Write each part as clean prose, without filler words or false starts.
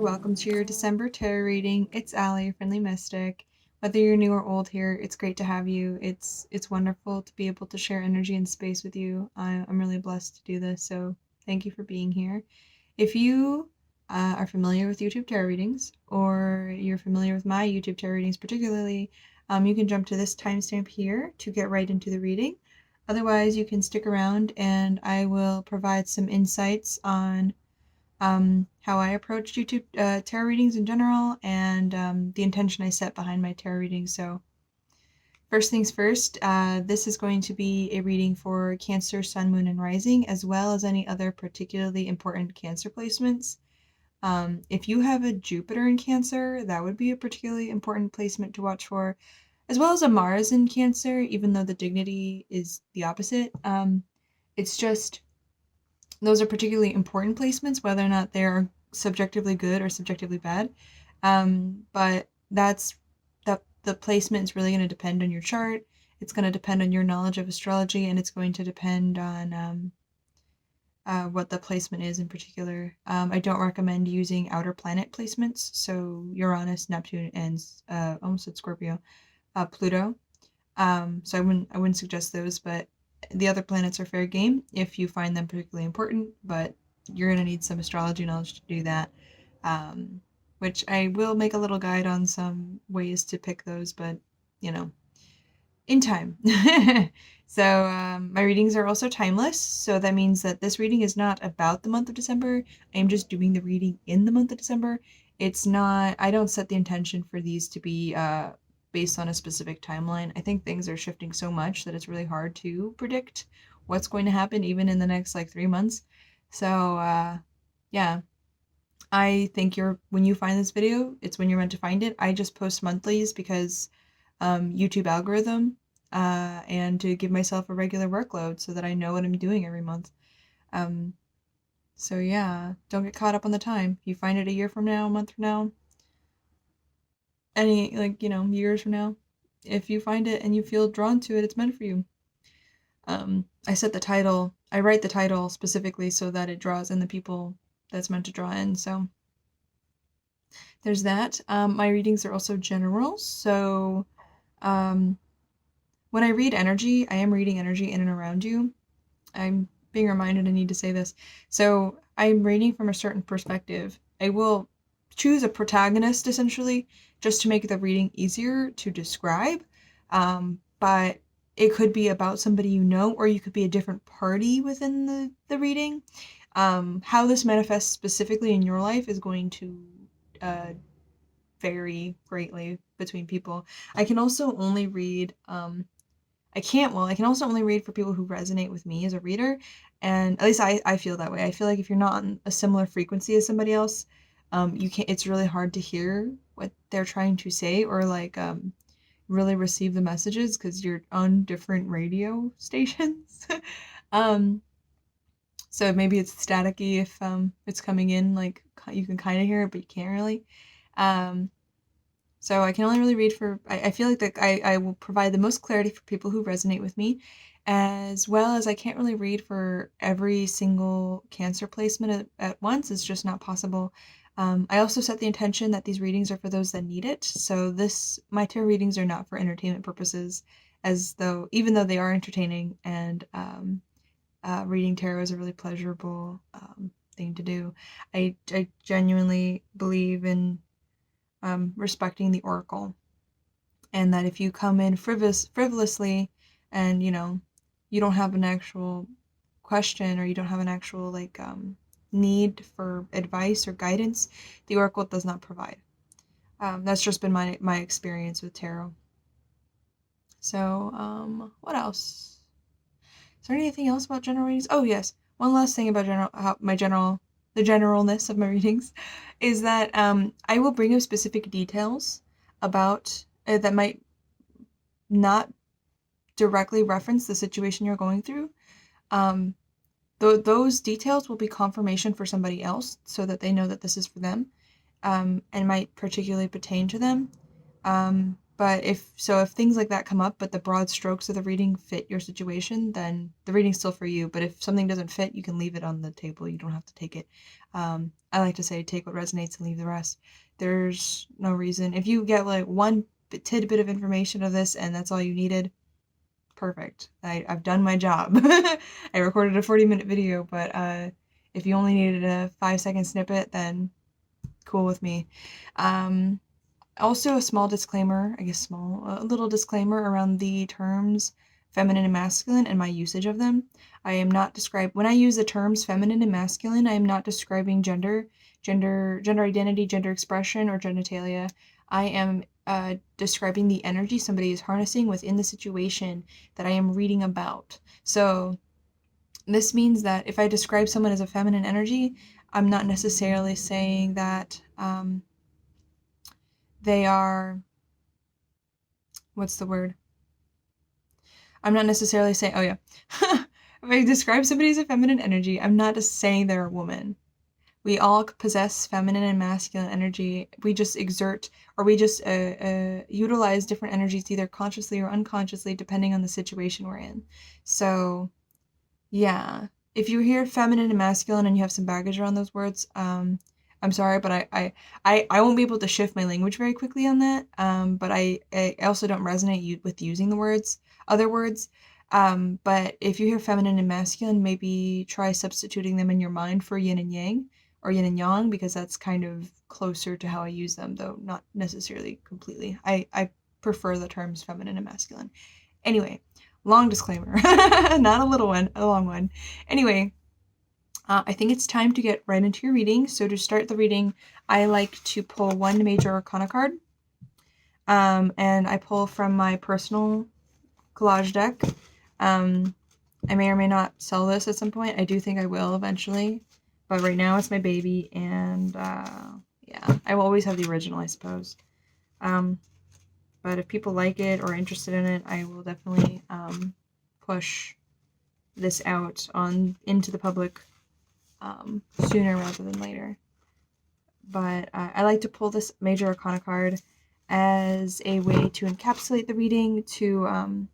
Welcome to your December tarot reading. It's Allie, your friendly mystic. Whether you're new or old here, it's great to have you. It's wonderful to be able to share energy and space with you. I'm really blessed to do this, so thank you for being here. If you are familiar with YouTube tarot readings, or you're familiar with my YouTube tarot readings particularly, you can jump to this timestamp here to get right into the reading. Otherwise, you can stick around and I will provide some insights on how I approach YouTube tarot readings in general, and the intention I set behind my tarot readings. So first things first, this is going to be a reading for Cancer, Sun, Moon, and Rising, as well as any other particularly important Cancer placements. If you have a Jupiter in Cancer, that would be a particularly important placement to watch for, as well as a Mars in Cancer, even though the dignity is the opposite. It's just those are particularly important placements, whether or not they're subjectively good or subjectively bad. But the placement is really going to depend on your chart. It's going to depend on your knowledge of astrology, and it's going to depend on what the placement is in particular. I don't recommend using outer planet placements, so Uranus, Neptune, and almost said Scorpio, Pluto. So I wouldn't suggest those, but the other planets are fair game if you find them particularly important, but you're going to need some astrology knowledge to do that, which I will make a little guide on some ways to pick those, but, in time. So my readings are also timeless, so that means that this reading is not about the month of December. I'm just doing the reading in the month of December. I don't set the intention for these to be based on a specific timeline. I think things are shifting so much that it's really hard to predict what's going to happen even in the next 3 months. So yeah, I think when you find this video, it's when you're meant to find it. I just post monthlies because YouTube algorithm, and to give myself a regular workload so that I know what I'm doing every month. So yeah, don't get caught up on the time. If you find it a year from now, a month from now, any years from now, if you find it and you feel drawn to it, it's meant for you. I write the title specifically so that it draws in the people that's meant to draw in. So there's that. My readings are also general, so when I read energy, I am reading energy in and around you. I'm being reminded I need to say this. So I'm reading from a certain perspective. I will choose a protagonist, essentially, just to make the reading easier to describe. But it could be about somebody you know, or you could be a different party within the reading. How this manifests specifically in your life is going to vary greatly between people. I can also only read I can also only read for people who resonate with me as a reader, and at least I feel that way. I feel like if you're not on a similar frequency as somebody else, it's really hard to hear what they're trying to say, or really receive the messages because you're on different radio stations. So maybe it's staticky if it's coming in, you can kind of hear it, but you can't really. So I can only really read I feel like I will provide the most clarity for people who resonate with me, as well as I can't really read for every single Cancer placement at once. It's just not possible. I also set the intention that these readings are for those that need it. So my tarot readings are not for entertainment purposes, even though they are entertaining, and reading tarot is a really pleasurable thing to do. I genuinely believe in respecting the oracle, and that if you come in frivolously and you don't have an actual question, or you don't have an actual need for advice or guidance, the oracle does not provide. That's just been my experience with tarot. So what else? Is there anything else about general readings? Oh yes, one last thing about the generalness of my readings is that I will bring up specific details about that might not directly reference the situation you're going through. Those details will be confirmation for somebody else, so that they know that this is for them, and might particularly pertain to them. But if things like that come up, but the broad strokes of the reading fit your situation, then the reading's still for you. But if something doesn't fit, you can leave it on the table. You don't have to take it. I like to say, take what resonates and leave the rest. There's no reason. If you get like one tidbit of information of this and that's all you needed, perfect. I've done my job. I recorded a 40-minute video, but if you only needed a 5-second snippet, then cool with me. Also, a small disclaimer, a little disclaimer around the terms feminine and masculine and my usage of them. When I use the terms feminine and masculine, I am not describing gender identity, gender expression, or genitalia. I am describing the energy somebody is harnessing within the situation that I am reading about. So this means that if I describe someone as a feminine energy, I'm not necessarily saying that they are, what's the word? I'm not necessarily saying, oh yeah, if I describe somebody as a feminine energy, I'm not just saying they're a woman. We all possess feminine and masculine energy. We just exert, or we just utilize different energies, either consciously or unconsciously, depending on the situation we're in. So, yeah. If you hear feminine and masculine and you have some baggage around those words, I'm sorry, but I won't be able to shift my language very quickly on that. But I also don't resonate with using the other words. But if you hear feminine and masculine, maybe try substituting them in your mind for yin and yang, or yin and yang, because that's kind of closer to how I use them, though not necessarily completely. I prefer the terms feminine and masculine. Anyway, long disclaimer, not a little one, a long one. Anyway, I think it's time to get right into your reading. So to start the reading, I like to pull one major arcana card. And I pull from my personal collage deck. I may or may not sell this at some point. I do think I will eventually. But right now it's my baby, and yeah, I will always have the original, I suppose. But if people like it or are interested in it, I will definitely push this out into the public sooner rather than later. But I like to pull this major arcana card as a way to encapsulate the reading, to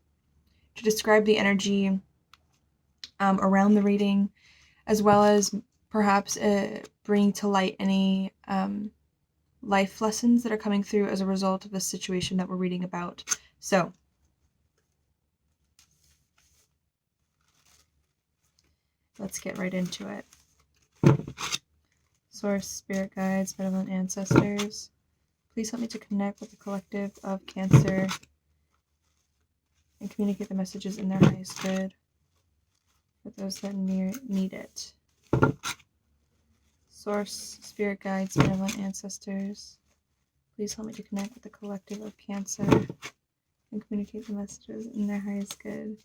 describe the energy around the reading, as well as perhaps bring to light any life lessons that are coming through as a result of the situation that we're reading about. So, let's get right into it. Source, spirit guides, benevolent ancestors, please help me to connect with the collective of Cancer and communicate the messages in their highest good for those that need it. Source, spirit guides, benevolent ancestors, please help me to connect with the collective of Cancer and communicate the messages in their highest good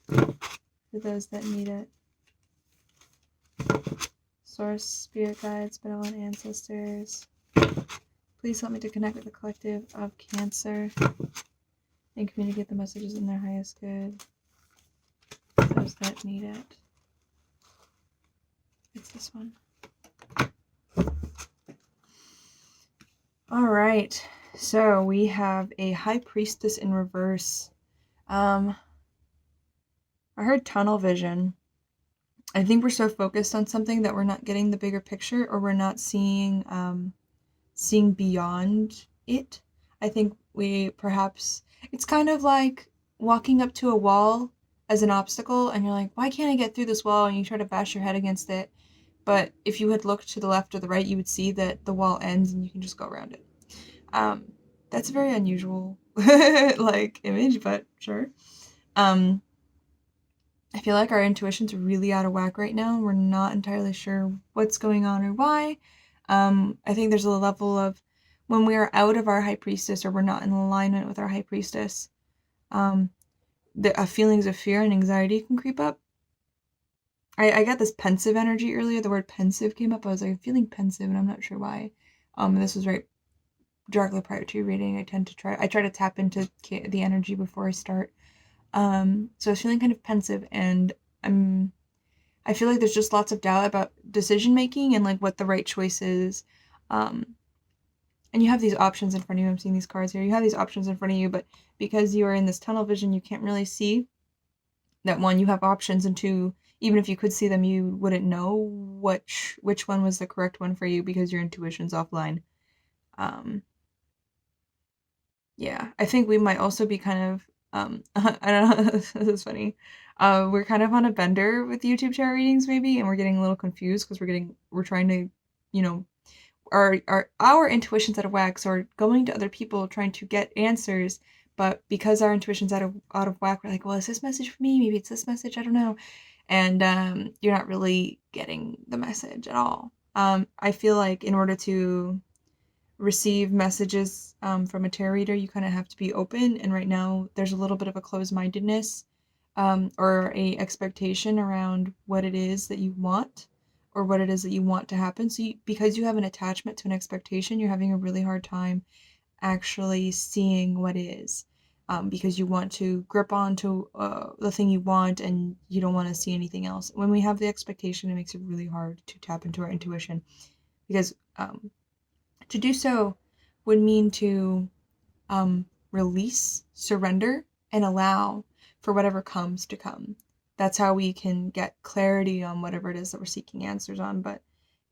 for those that need it. Source, spirit guides, benevolent ancestors, please help me to connect with the collective of Cancer and communicate the messages in their highest good for those that need it. It's this one. All right, so we have a High Priestess in reverse. I heard tunnel vision. I think we're so focused on something that we're not getting the bigger picture, or we're not seeing beyond it. I think it's kind of like walking up to a wall as an obstacle, and you're like, why can't I get through this wall? And you try to bash your head against it. But if you had looked to the left or the right, you would see that the wall ends and you can just go around it. That's a very unusual image, but sure. I feel like our intuition's really out of whack right now. We're not entirely sure what's going on or why. I think there's a level of when we are out of our High Priestess, or we're not in alignment with our High Priestess, the feelings of fear and anxiety can creep up. I got this pensive energy earlier. The word pensive came up. I was like, I'm feeling pensive, and I'm not sure why. This was right directly prior to reading. I try to tap into the energy before I start. So I was feeling kind of pensive, and I feel like there's just lots of doubt about decision making and like what the right choice is. and you have these options in front of you. I'm seeing these cards here. You have these options in front of you, but because you are in this tunnel vision, you can't really see that, one, you have options, and two, even if you could see them, you wouldn't know which one was the correct one for you because your intuition's offline. Yeah, I think we might also be kind of I don't know, this is funny. We're kind of on a bender with YouTube tarot readings maybe, and we're getting a little confused because we're trying to, you know, our intuition's out of whack, so we're going to other people trying to get answers, but because our intuition's out of whack, we're like, well, is this message for me? Maybe it's this message, I don't know. And you're not really getting the message at all. I feel like in order to receive messages from a tarot reader, you kind of have to be open. And right now, there's a little bit of a closed-mindedness or a expectation around what it is that you want or what it is that you want to happen. So because you have an attachment to an expectation, you're having a really hard time actually seeing what is. Because you want to grip onto the thing you want and you don't want to see anything else. When we have the expectation, it makes it really hard to tap into our intuition because to do so would mean to release, surrender, and allow for whatever comes to come. That's how we can get clarity on whatever it is that we're seeking answers on. But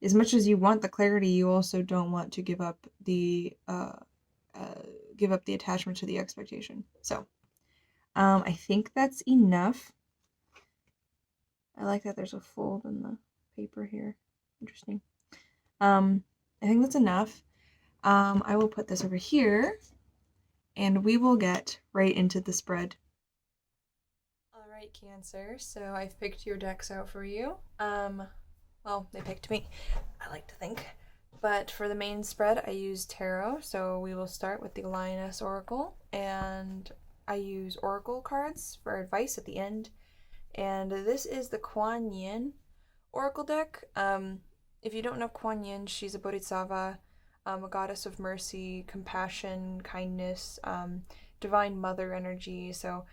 as much as you want the clarity, you also don't want to give up the attachment to the expectation. So I think that's enough. I like that there's a fold in the paper here. Interesting. I think that's enough. I will put this over here, and we will get right into the spread. All right, Cancer. So I've picked your decks out for you. Well, they picked me, I like to think. But for the main spread, I use tarot. So we will start with the Lioness Oracle, and I use Oracle cards for advice at the end. And this is the Kuan Yin Oracle deck. If you don't know Kuan Yin, she's a bodhisattva, a goddess of mercy, compassion, kindness, divine mother energy. So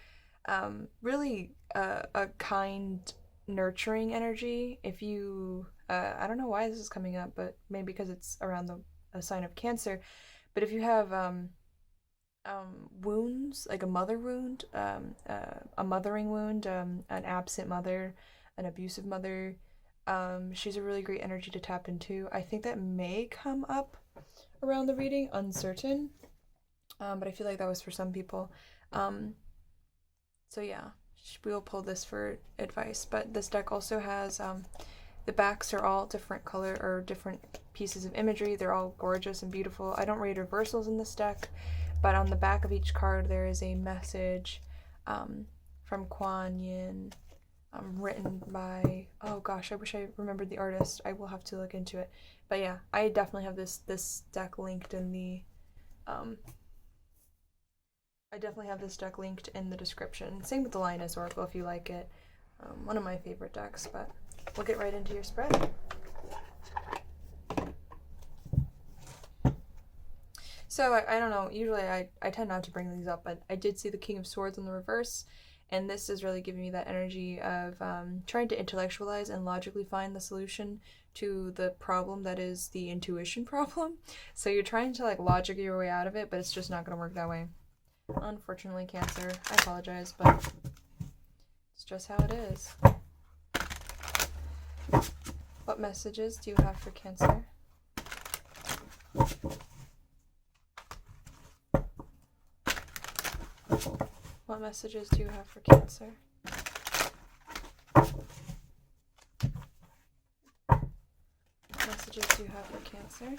really a kind, nurturing energy. If you, I don't know why this is coming up, but maybe because it's around a sign of Cancer. But if you have wounds, like a mother wound, a mothering wound, an absent mother, an abusive mother, she's a really great energy to tap into. I think that may come up around the reading, uncertain, but I feel like that was for some people. So yeah, we will pull this for advice. But this deck also has the backs are all different color or different pieces of imagery. They're all gorgeous and beautiful. I don't read reversals in this deck, but on the back of each card there is a message from Kuan Yin, written by, oh gosh, I wish I remembered the artist. I will have to look into it. But yeah, I definitely have this deck linked in the description. Same with the Lioness Oracle if you like it. One of my favorite decks, but we'll get right into your spread. So I don't know, usually I tend not to bring these up, but I did see the King of Swords in the reverse, and this is really giving me that energy of trying to intellectualize and logically find the solution to the problem that is the intuition problem. So you're trying to like logic your way out of it, but it's just not going to work that way. Unfortunately, Cancer, I apologize, but it's just how it is. What messages do you have for Cancer? What messages do you have for Cancer? What messages do you have for Cancer?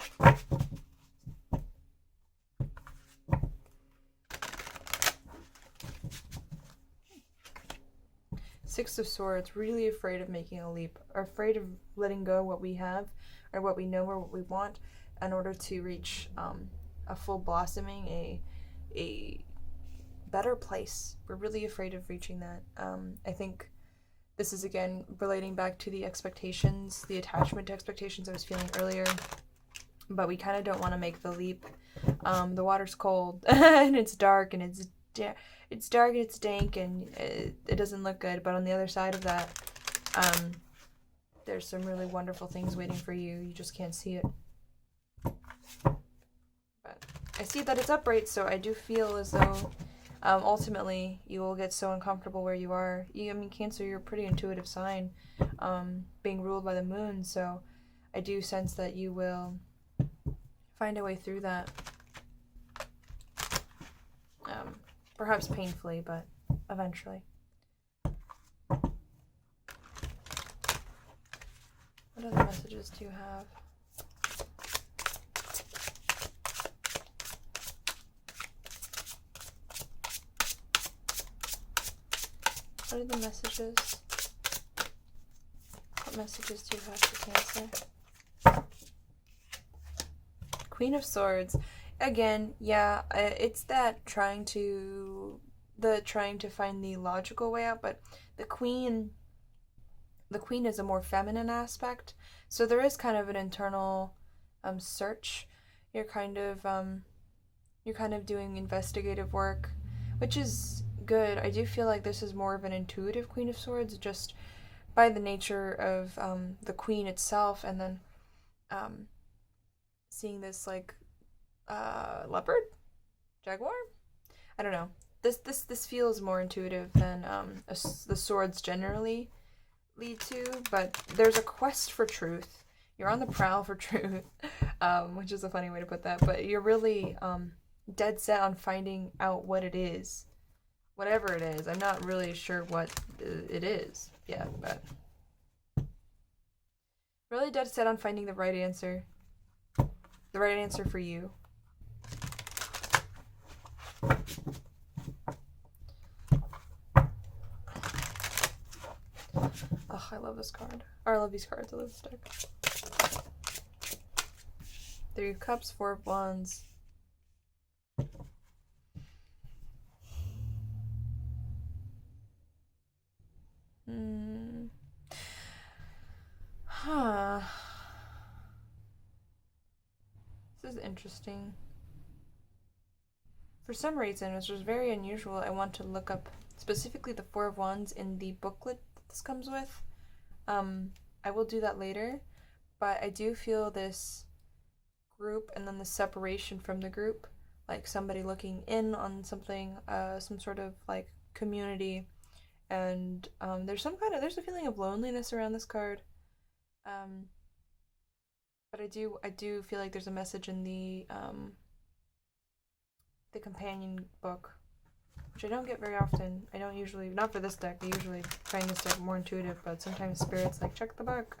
Six of Swords, really afraid of making a leap, or afraid of letting go what we have, or what we know, or what we want, in order to reach a full blossoming, a better place. We're really afraid of reaching that. I think this is again relating back to the expectations, the attachment to expectations I was feeling earlier, but we kind of don't want to make the leap. The water's cold and it's dark and it's dark and it's dank and it doesn't look good, but on the other side of that, there's some really wonderful things waiting for you. You just can't see it. But But I see that it's upright, so I do feel as though ultimately you will get so uncomfortable where you are. I mean, Cancer, you're a pretty intuitive sign, being ruled by the moon, so I do sense that you will find a way through that. Perhaps painfully, but eventually. What other messages do you have? What are the messages? What messages do you have for Cancer? Queen of Swords. Again, yeah, it's that trying to find the logical way out, but the queen is a more feminine aspect, so there is kind of an internal search. You're kind of doing investigative work, which is good. I do feel like this is more of an intuitive Queen of Swords, just by the nature of the queen itself, and then seeing this like leopard, jaguar. I don't know. This feels more intuitive than the swords generally lead to, but there's a quest for truth. You're on the prowl for truth, which is a funny way to put that, but you're really dead set on finding out what it is. Whatever it is. I'm not really sure what it is yet, but really dead set on finding the right answer. The right answer for you. Oh, I love this card. Or I love these cards. I love this deck. Three of Cups, Four of Wands. Huh. This is interesting. For some reason, which is very unusual, I want to look up specifically the Four of Wands in the booklet that this comes with. I will do that later, but I do feel this group and then the separation from the group, like somebody looking in on something, some sort of like community, and there's a feeling of loneliness around this card. But I do feel like there's a message in the companion book, which I don't get very often. I don't usually, not for this deck, I usually find this deck more intuitive, but sometimes Spirit's like, check the book,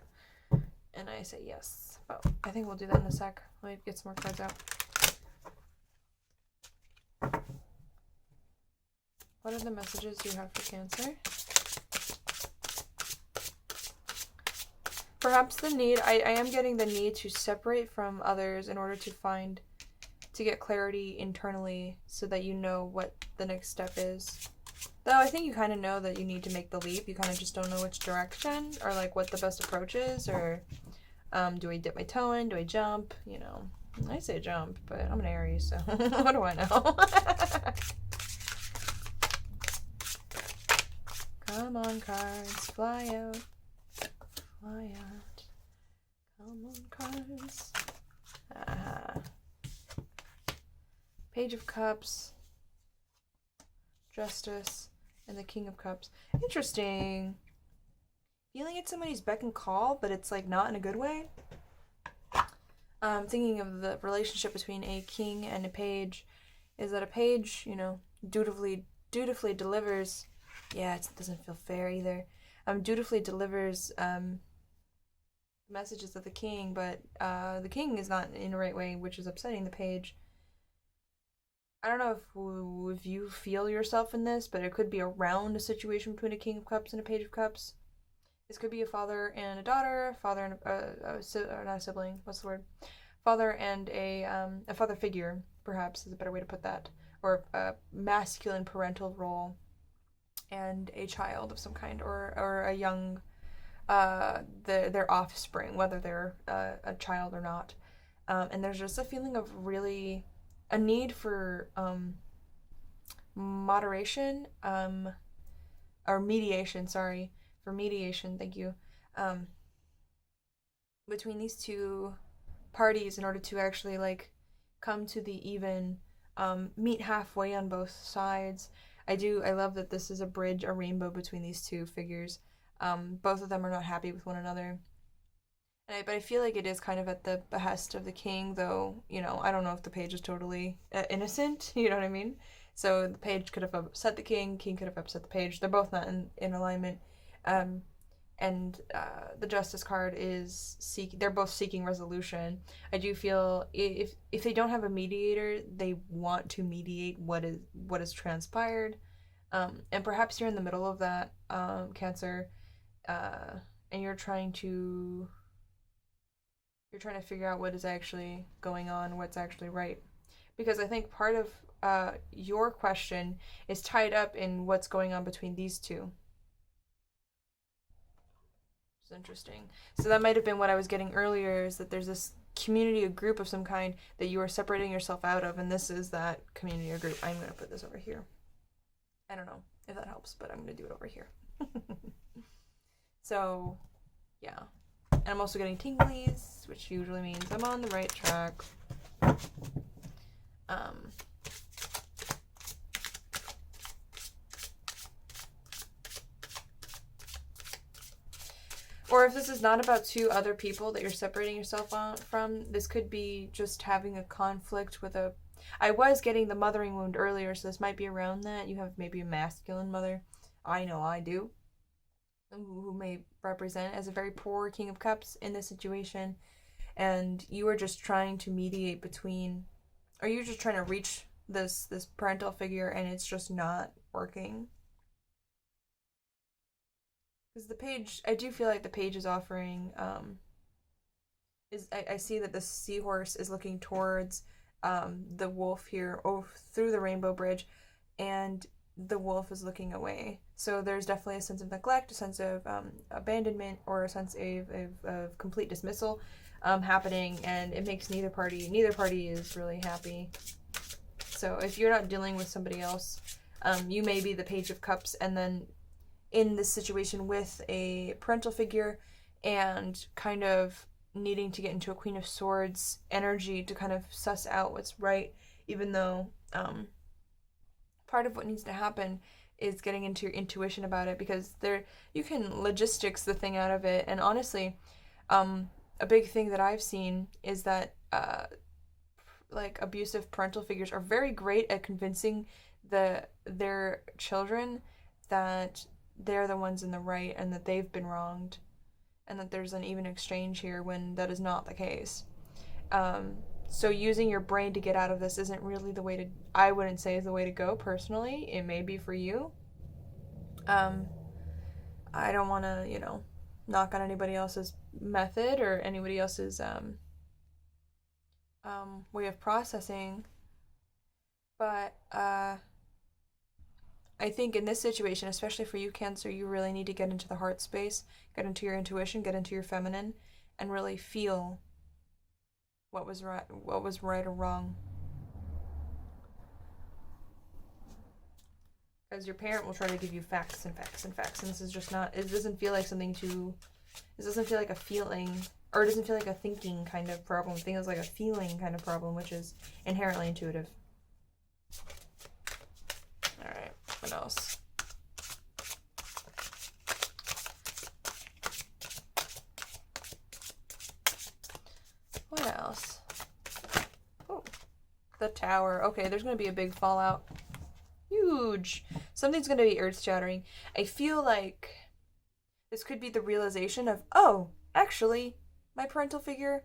and I say yes. But I think we'll do that in a sec. Let me get some more cards out. What are the messages you have for Cancer? Perhaps the need, I am getting the need to separate from others in order to get clarity internally so that you know what the next step is. Though I think you kind of know that you need to make the leap, you kind of just don't know which direction or like what the best approach is, or do I dip my toe in, do I jump, you know. I say jump, but I'm an Aries, so what do I know? Come on, cards, fly out. Fly out. Come on, cards. Page of Cups, Justice, and the King of Cups. Interesting. Feeling it's somebody's beck and call, but it's like not in a good way. Thinking of the relationship between a king and a page, is that a page, you know, dutifully delivers. Yeah, it doesn't feel fair either. Dutifully delivers messages of the king, but the king is not in the right way, which is upsetting the page. I don't know if you feel yourself in this, but it could be around a situation between a King of Cups and a Page of Cups. This could be a father and a daughter, father and not a sibling. What's the word? Father and a father figure, perhaps is a better way to put that, or a masculine parental role, and a child of some kind, or a young, their offspring, whether they're a child or not. And there's just a feeling of really a need for moderation, or mediation, sorry, for mediation, thank you, between these two parties in order to actually like come to the even, meet halfway on both sides. I love that this is a bridge, a rainbow between these two figures. Both of them are not happy with one another. But I feel like it is kind of at the behest of the king, though, I don't know if the page is totally innocent, you know what I mean? So the page could have upset the king could have upset the page. They're both not in alignment. Um, and the justice card is they're both seeking resolution. I do feel if they don't have a mediator, they want to mediate what is transpired. And perhaps you're in the middle of that, Cancer, uh, and you're trying to figure out what is actually going on, what's actually right. Because I think part of your question is tied up in what's going on between these two. It's interesting. So that might have been what I was getting earlier, is that there's this community, a group of some kind that you are separating yourself out of, and this is that community or group. I'm going to put this over here. I don't know if that helps, but I'm going to do it over here. So, yeah. And I'm also getting tinglies, which usually means I'm on the right track. Or if this is not about two other people that you're separating yourself from, this could be just having a conflict with a... I was getting the mothering wound earlier, so this might be around that. You have maybe a masculine mother. I know I do. Who may represent as a very poor King of Cups in this situation. And you are just trying to mediate between... Or you're just trying to reach this parental figure, and it's just not working. Because the page, I do feel like the page is offering, I see that the seahorse is looking towards the wolf here through the rainbow bridge, and the wolf is looking away. So there's definitely a sense of neglect, a sense of abandonment, or a sense of complete dismissal happening, and it makes neither party is really happy. So if you're not dealing with somebody else, you may be the Page of Cups, and then in this situation with a parental figure, and kind of needing to get into a Queen of Swords energy to kind of suss out what's right, even though part of what needs to happen is getting into your intuition about it, because you can logistics the thing out of it. And honestly, a big thing that I've seen is that like abusive parental figures are very great at convincing their children that they're the ones in the right and that they've been wronged, and that there's an even exchange here when that is not the case. So using your brain to get out of this isn't really the way to... I wouldn't say is the way to go, personally. It may be for you. I don't want to, knock on anybody else's method or anybody else's way of processing. But I think in this situation, especially for you, Cancer, you really need to get into the heart space, get into your intuition, get into your feminine, and really feel what was right or wrong. Because your parent will try to give you facts and facts and facts, and this is just not... It doesn't feel like This doesn't feel like a feeling, or it doesn't feel like a thinking kind of problem. It feels like a feeling kind of problem, which is inherently intuitive. Alright, what else? What else? Oh, the tower. Okay, there's going to be a big fallout. Huge. Something's going to be earth-shattering. I feel like this could be the realization of, oh, actually, my parental figure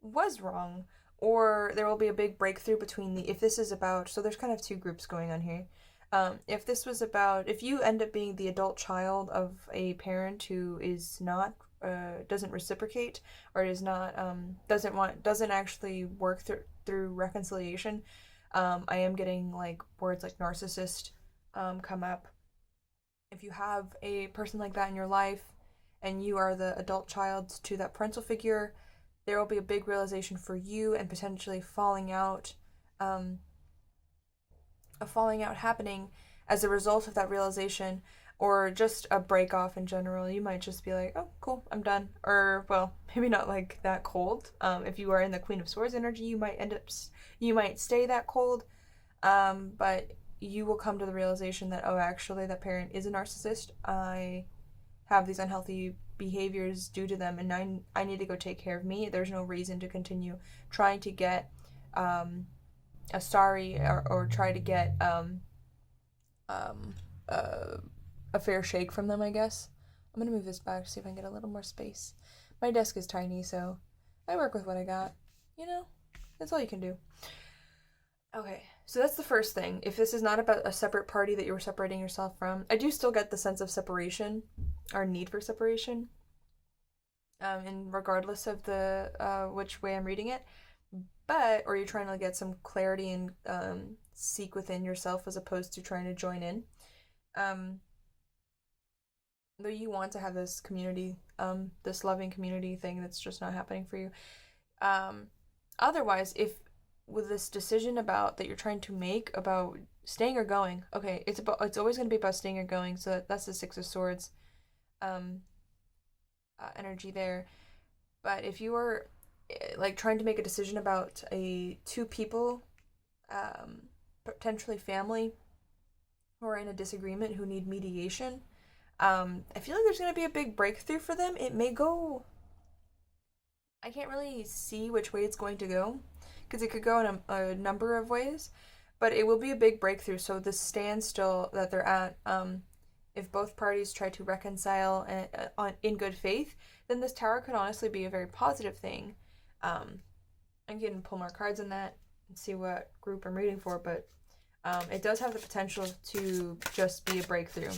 was wrong. Or there will be a big breakthrough between if this is about... So there's kind of two groups going on here. If you end up being the adult child of a parent who is not... doesn't reciprocate, or is not doesn't actually work through reconciliation. I am getting like words like narcissist come up. If you have a person like that in your life and you are the adult child to that parental figure, there will be a big realization for you, and potentially a falling out happening as a result of that realization, or just a break off in general. You might just be like, oh, cool, I'm done. Or, well, maybe not like that cold. If you are in the Queen of Swords energy, you might stay that cold. But you will come to the realization that, oh, actually, that parent is a narcissist. I have these unhealthy behaviors due to them, and I need to go take care of me. There's no reason to continue trying to get a sorry, or try to get um, a fair shake from them, I guess. I'm gonna move this back to see if I can get a little more space. My desk is tiny, so I work with what I got. You know, that's all you can do. Okay, so that's the first thing. If this is not about a separate party that you were separating yourself from, I do still get the sense of separation, or need for separation, and regardless of the which way I'm reading it. But, or you're trying to get some clarity and seek within yourself as opposed to trying to join in. Though you want to have this community, this loving community thing, that's just not happening for you. Otherwise, if with this decision about that you're trying to make about staying or going, okay, it's always going to be about staying or going. So that's the Six of Swords energy there. But if you are like trying to make a decision about two people, potentially family, who are in a disagreement, who need mediation, I feel like there's going to be a big breakthrough for them. It may go, I can't really see which way it's going to go, because it could go in a number of ways, but it will be a big breakthrough. So the standstill that they're at, if both parties try to reconcile in good faith, then this tower could honestly be a very positive thing. I'm going to pull more cards on that and see what group I'm reading for, but it does have the potential to just be a breakthrough.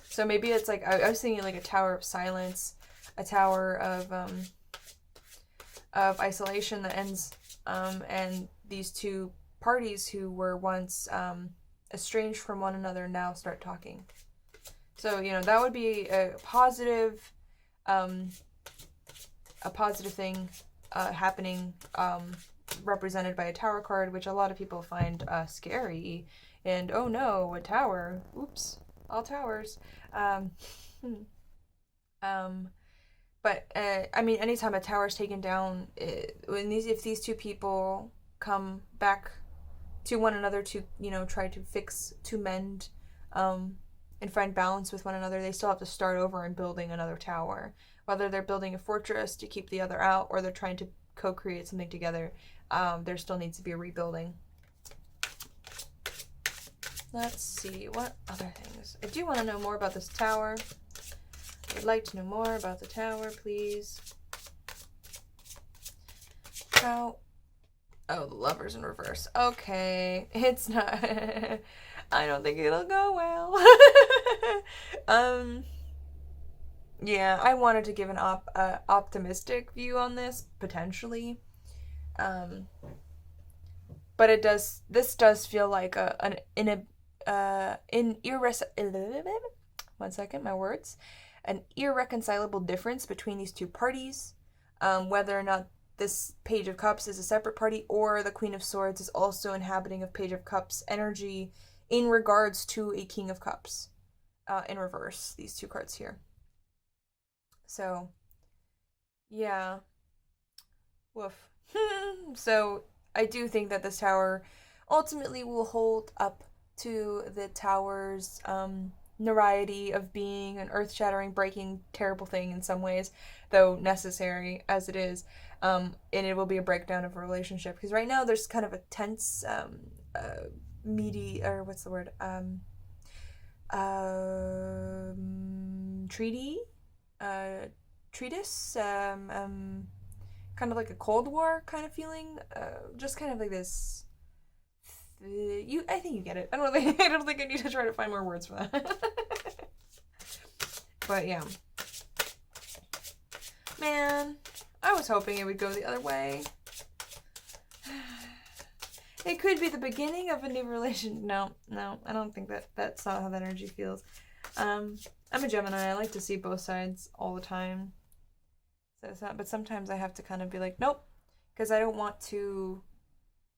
So maybe it's like, I was thinking like a tower of silence, a tower of isolation that ends, and these two parties who were once estranged from one another now start talking. So, that would be a positive thing happening, represented by a tower card, which a lot of people find scary. And oh no, a tower. Oops, all towers. But I mean, anytime a tower is taken down, if these two people come back to one another to try to fix, to mend, and find balance with one another, they still have to start over and building another tower. Whether they're building a fortress to keep the other out, or they're trying to co-create something together, there still needs to be a rebuilding. Let's see, what other things? I do want to know more about this tower. I would like to know more about the tower, please. How? Oh, the Lover's in reverse. Okay, it's not. I don't think it'll go well. Yeah, I wanted to give an optimistic view on this, potentially. But this does feel like an irreconcilable difference between these two parties, whether or not this Page of Cups is a separate party, or the Queen of Swords is also inhabiting of Page of Cups energy in regards to a King of Cups, in reverse, these two cards here. So, yeah. Woof. So, I do think that this tower ultimately will hold up to the tower's notoriety of being an earth-shattering, breaking, terrible thing in some ways, though necessary as it is, and it will be a breakdown of a relationship, because right now there's kind of a tense, treatise, kind of like a Cold War kind of feeling, just kind of like this. I think you get it. I don't think I need to try to find more words for that. But yeah, man, I was hoping it would go the other way. It could be the beginning of a new relation. No, I don't think that's not how that energy feels. I'm a Gemini. I like to see both sides all the time. So it's not, but sometimes I have to kind of be like, nope, because I don't want to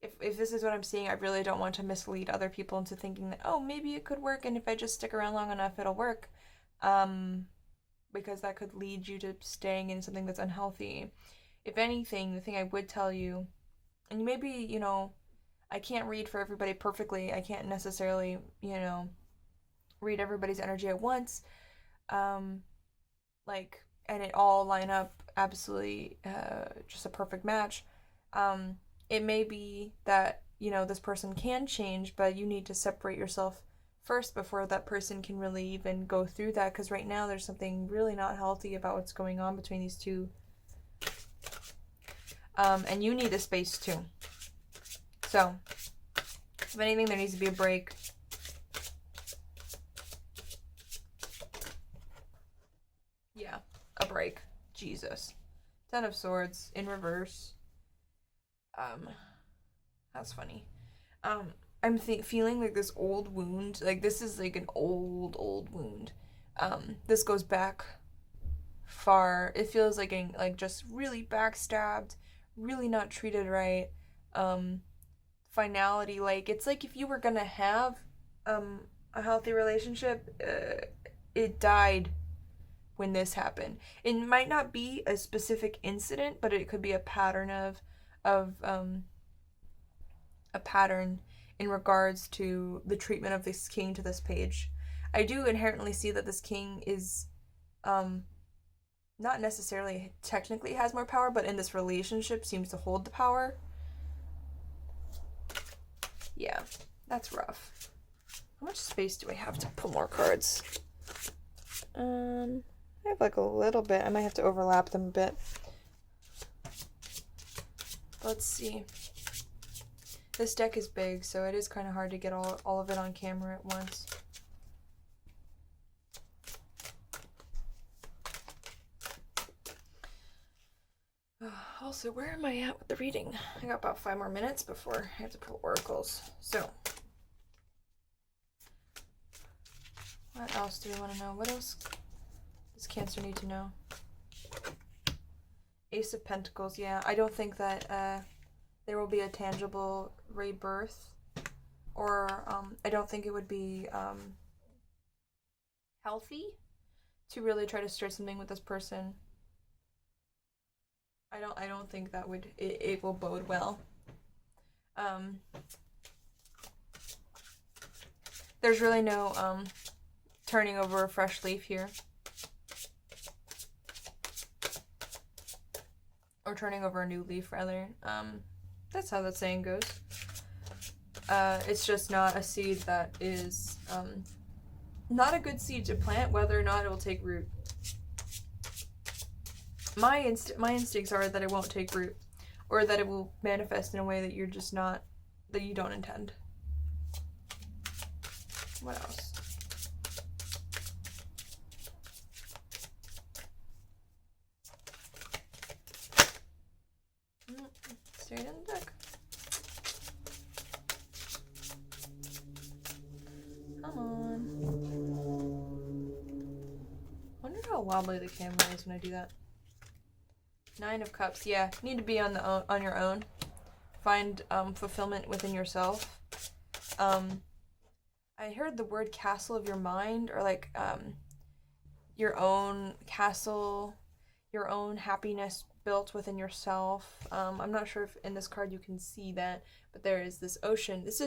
if this is what I'm seeing, I really don't want to mislead other people into thinking that, oh, maybe it could work, and if I just stick around long enough, it'll work. Um, because that could lead you to staying in something that's unhealthy. If anything, the thing I would tell you, and maybe, I can't read for everybody perfectly. I can't necessarily, read everybody's energy at once. Um, and it all line up absolutely just a perfect match. Um, it may be that, this person can change, but you need to separate yourself first before that person can really even go through that, because right now there's something really not healthy about what's going on between these two. And you need a space too. So, if anything, there needs to be a break. Yeah, a break. Jesus. Ten of Swords in reverse. That's funny. I'm feeling like this old wound. Like, this is like an old wound. This goes back far. It feels like getting, like, just really backstabbed, really not treated right. Finality, like, it's like if you were gonna have a healthy relationship, it died when this happened. It might not be a specific incident, but it could be a pattern of a pattern in regards to the treatment of this king to this page. I do inherently see that this king is not necessarily technically has more power, but in this relationship seems to hold the power. Yeah, that's rough. How much space do I have to pull more cards? I have like a little bit. I might have to overlap them a bit. Let's see. This deck is big, so it is kind of hard to get all of it on camera at once. Also, where am I at with the reading? I got about 5 more minutes before I have to pull oracles. So, what else do we want to know? What else does Cancer need to know? Ace of Pentacles, yeah. I don't think that there will be a tangible rebirth, or I don't think it would be healthy to really try to start something with this person. I don't think that it will bode well. There's really no turning over a fresh leaf here. Or turning over a new leaf, rather. That's how that saying goes. It's just not a seed that is not a good seed to plant, whether or not it will take root. My instincts are that it won't take root, or that it will manifest in a way that you're just not, that you don't intend. What else? Straight in the deck. Come on. I wonder how wobbly the camera is when I do that. 9 of Cups. Yeah, you need to be on your own. Find fulfillment within yourself. I heard the word castle of your mind, or like your own castle, your own happiness built within yourself. I'm not sure if in this card you can see that, but there is this ocean. This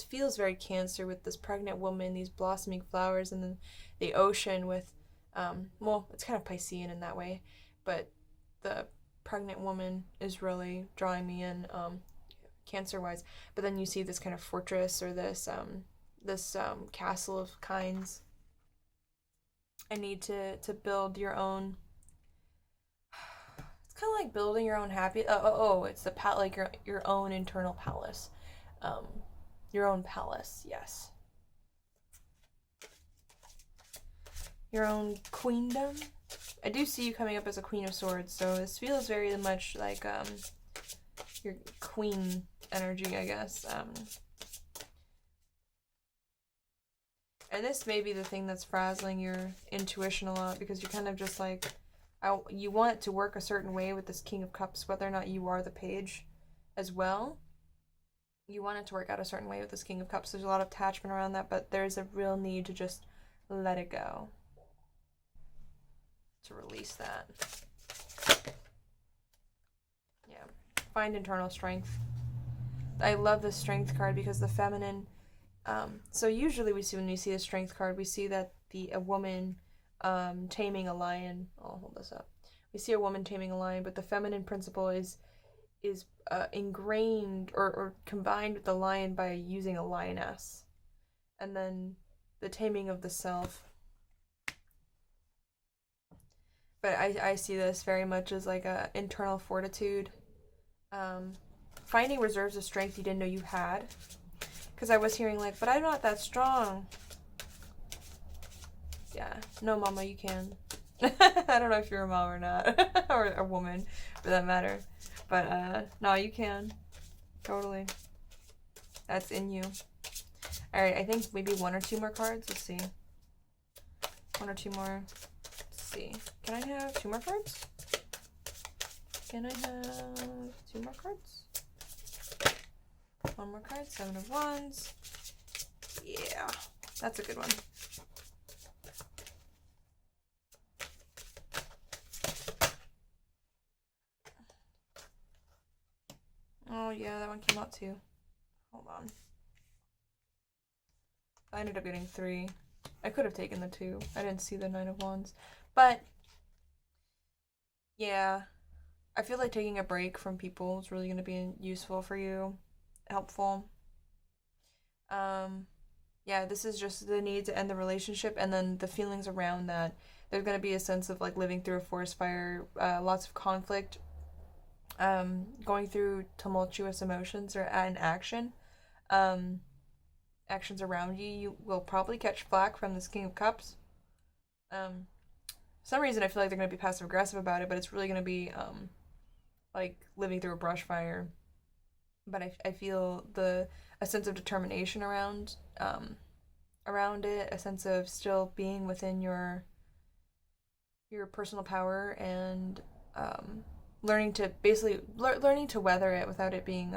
feels very Cancer, with this pregnant woman, these blossoming flowers, and then the ocean with, well, it's kind of Piscean in that way, but the pregnant woman is really drawing me in, Cancer-wise. But then you see this kind of fortress, or this castle of kinds. I need to build your own. It's kind of like building your own happy. It's the like your own internal palace. Your own palace, yes. Your own queendom. I do see you coming up as a Queen of Swords, so this feels very much like your queen energy, I guess. And this may be the thing that's frazzling your intuition a lot, because you're kind of just like, you want it to work a certain way with this King of Cups, whether or not you are the page as well. you want it to work out a certain way with this King of Cups. There's a lot of attachment around that, but there's a real need to just let it go, to release that. Yeah. Find internal strength. I love the strength card because the feminine, so usually we see, when we see a strength card, we see that a woman taming a lion. I'll hold this up. We see a woman taming a lion, but the feminine principle is ingrained or combined with the lion by using a lioness. And then the taming of the self. But I see this very much as like a internal fortitude. Finding reserves of strength you didn't know you had. Because I was hearing like, but I'm not that strong. Yeah. No, mama, you can. I don't know if you're a mom or not. Or a woman, for that matter. But, no, you can. Totally. That's in you. Alright, I think maybe 1 or 2 more cards. Let's see. 1 or 2 more. Let's see. Can I have 2 more cards? Can I have 2 more cards? 1 more card. 7 of Wands. Yeah. That's a good one. Oh, yeah, that one came out too. Hold on. I ended up getting 3. I could have taken the 2. I didn't see the 9 of Wands. But, yeah. I feel like taking a break from people is really going to be useful for you. Helpful. Yeah, this is just the need to end the relationship, and then the feelings around that. There's going to be a sense of like living through a forest fire, lots of conflict, going through tumultuous emotions or an action. Actions around you. You will probably catch flack from this King of Cups. For some reason I feel like they're going to be passive aggressive about it, but it's really going to be like living through a brush fire. But I feel a sense of determination around it, a sense of still being within your personal power, and learning to weather it without it being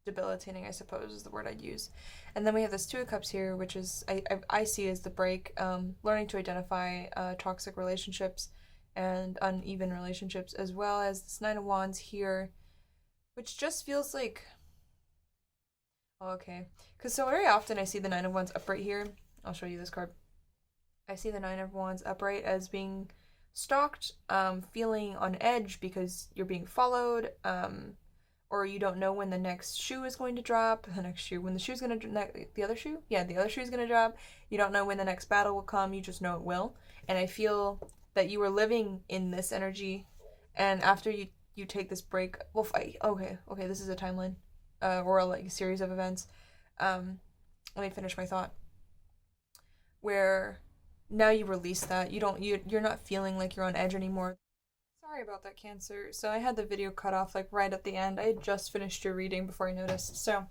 debilitating, I suppose is the word I'd use. And then we have this 2 of Cups here, which is I see as the break, learning to identify toxic relationships and uneven relationships, as well as this 9 of Wands here, which just feels like, oh, okay, because so very often I see the 9 of Wands upright here. I'll show you this card. I see the 9 of Wands upright as being stalked, feeling on edge because you're being followed, or you don't know when the next shoe is going to drop. The next shoe, when the shoe's going to, the other shoe? Yeah, the other shoe's going to drop. You don't know when the next battle will come, you just know it will. And I feel that you were living in this energy, and after you take this break, well, okay, this is a timeline, or like a series of events. Let me finish my thought. Where now you release that, you're not feeling like you're on edge anymore. Sorry about that, Cancer. So I had the video cut off like right at the end. I had just finished your reading before I noticed. So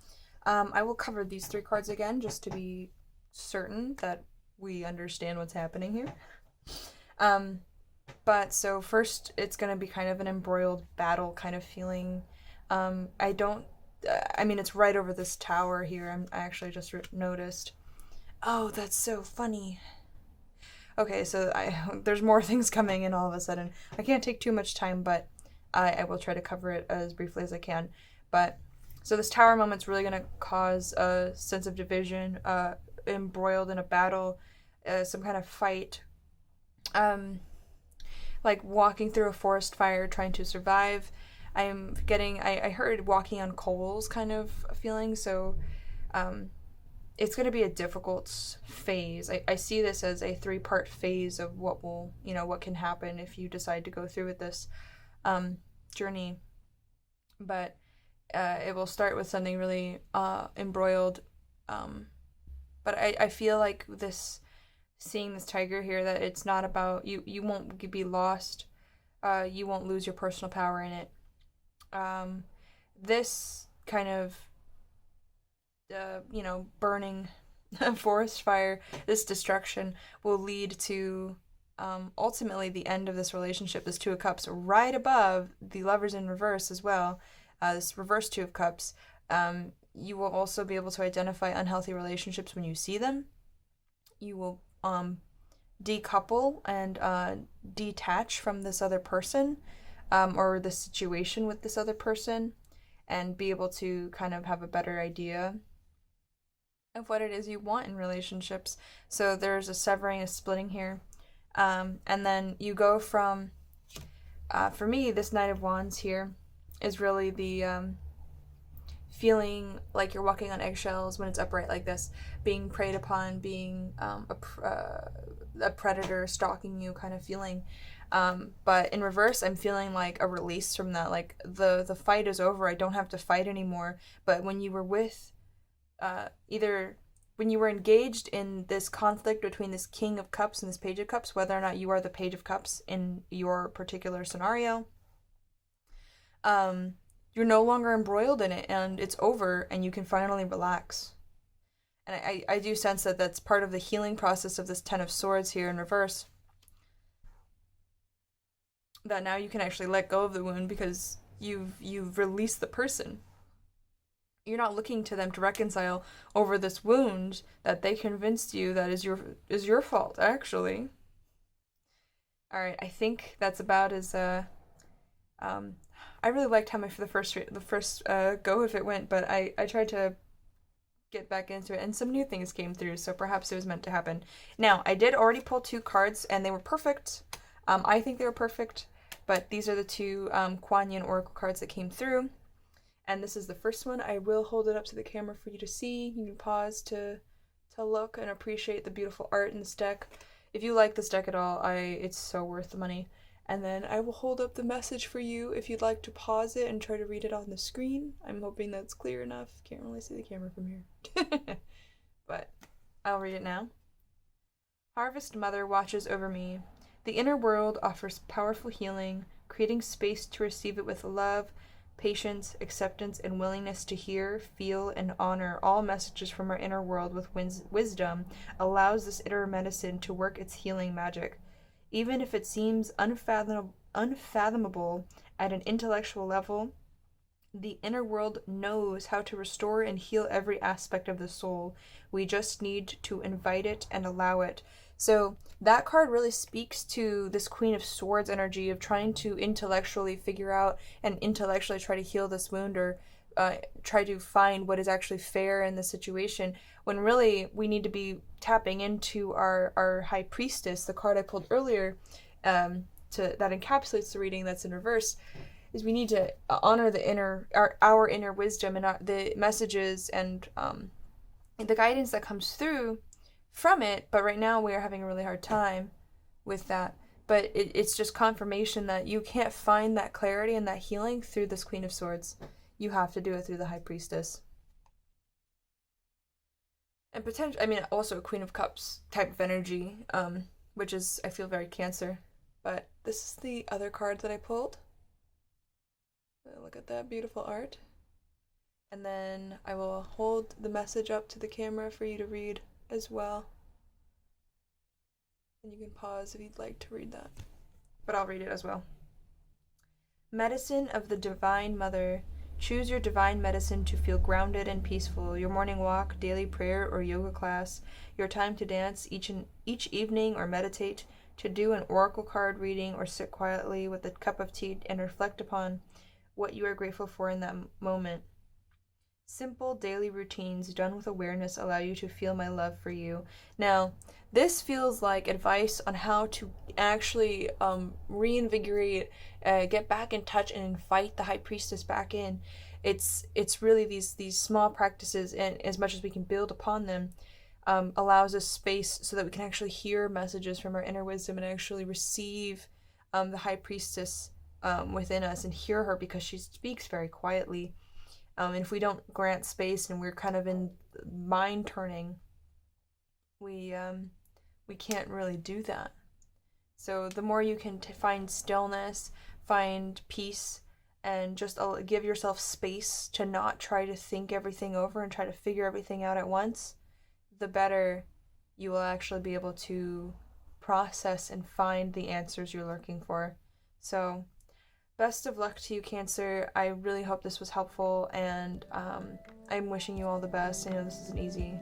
I will cover these 3 cards again just to be certain that we understand what's happening here. But so first it's going to be kind of an embroiled battle kind of feeling. I mean, it's right over this tower here. I actually just noticed. Oh, that's so funny. Okay, so there's more things coming in all of a sudden. I can't take too much time, but I will try to cover it as briefly as I can. But so this tower moment's really going to cause a sense of division, embroiled in a battle, some kind of fight, like walking through a forest fire trying to survive. I heard walking on coals kind of feeling, so it's going to be a difficult phase. I see this as a 3-part phase of what can happen if you decide to go through with this journey. But it will start with something really embroiled. But I feel like seeing this tiger here, that it's not about, you won't be lost. You won't lose your personal power in it. This kind of burning forest fire, this destruction will lead to ultimately the end of this relationship. This 2 of Cups right above the Lovers in reverse as well. this reverse Two of Cups, you will also be able to identify unhealthy relationships when you see them. You will decouple and detach from this other person, or the situation with this other person, and be able to kind of have a better idea of what it is you want in relationships. So there's a severing, a splitting here. And then you go from, for me, this Knight of Wands here is really the feeling like you're walking on eggshells when it's upright like this, being preyed upon, being a predator stalking you kind of feeling. But in reverse, I'm feeling like a release from that. Like the fight is over. I don't have to fight anymore. But when you were with either when you were engaged in this conflict between this King of Cups and this Page of Cups, whether or not you are the Page of Cups in your particular scenario, you're no longer embroiled in it, and it's over, and you can finally relax. And I do sense that that's part of the healing process of this Ten of Swords here in reverse. That now you can actually let go of the wound because you've released the person. You're not looking to them to reconcile over this wound that they convinced you that is your fault, actually. All right, I think that's about as I really liked how the first go of it went, but I tried to get back into it, and some new things came through, so perhaps it was meant to happen. Now, I did already pull 2 cards, and they were perfect. I think they were perfect, but these are the 2 Kuan Yin Oracle cards that came through. And this is the first one. I will hold it up to the camera for you to see. You can pause to look and appreciate the beautiful art in this deck. If you like this deck at all, it's so worth the money. And then I will hold up the message for you if you'd like to pause it and try to read it on the screen. I'm hoping that's clear enough. Can't really see the camera from here. But I'll read it now. Harvest Mother watches over me. The inner world offers powerful healing, creating space to receive it with love, patience, acceptance, and willingness to hear, feel, and honor all messages from our inner world with wisdom allows this inner medicine to work its healing magic. Even if it seems unfathomable at an intellectual level, the inner world knows how to restore and heal every aspect of the soul. We just need to invite it and allow it. So that card really speaks to this Queen of Swords energy of trying to intellectually figure out and intellectually try to heal this wound, or try to find what is actually fair in the situation, when really we need to be tapping into our High Priestess, the card I pulled earlier, that encapsulates the reading that's in reverse. Is we need to honor our inner wisdom and the messages and the guidance that comes through from it. But right now we are having a really hard time with that. But it's just confirmation that you can't find that clarity and that healing through this Queen of Swords. You have to do it through the High Priestess. And also a Queen of Cups type of energy, which is, I feel, very Cancer. But this is the other card that I pulled. Look at that beautiful art. And then I will hold the message up to the camera for you to read as well. And you can pause if you'd like to read that. But I'll read it as well. Medicine of the Divine Mother. Choose your divine medicine to feel grounded and peaceful. Your morning walk, daily prayer, or yoga class. Your time to dance each evening or meditate. To do an oracle card reading or sit quietly with a cup of tea and reflect upon what you are grateful for in that moment. Simple daily routines done with awareness allow you to feel my love for you. Now, this feels like advice on how to actually reinvigorate, get back in touch and invite the High Priestess back in. It's really these small practices, and as much as we can build upon them, allows us space so that we can actually hear messages from our inner wisdom and actually receive the High Priestess within us and hear her, because she speaks very quietly. And if we don't grant space and we're kind of in mind turning, we can't really do that. So the more you can find stillness, find peace, and just give yourself space to not try to think everything over and try to figure everything out at once, the better you will actually be able to process and find the answers you're looking for. So Best of luck to you, Cancer. I really hope this was helpful, and I'm wishing you all the best. I know this isn't easy.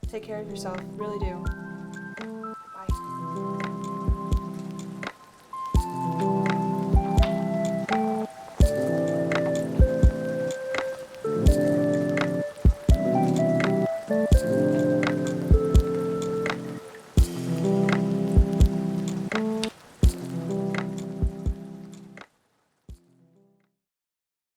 Take care of yourself, really do.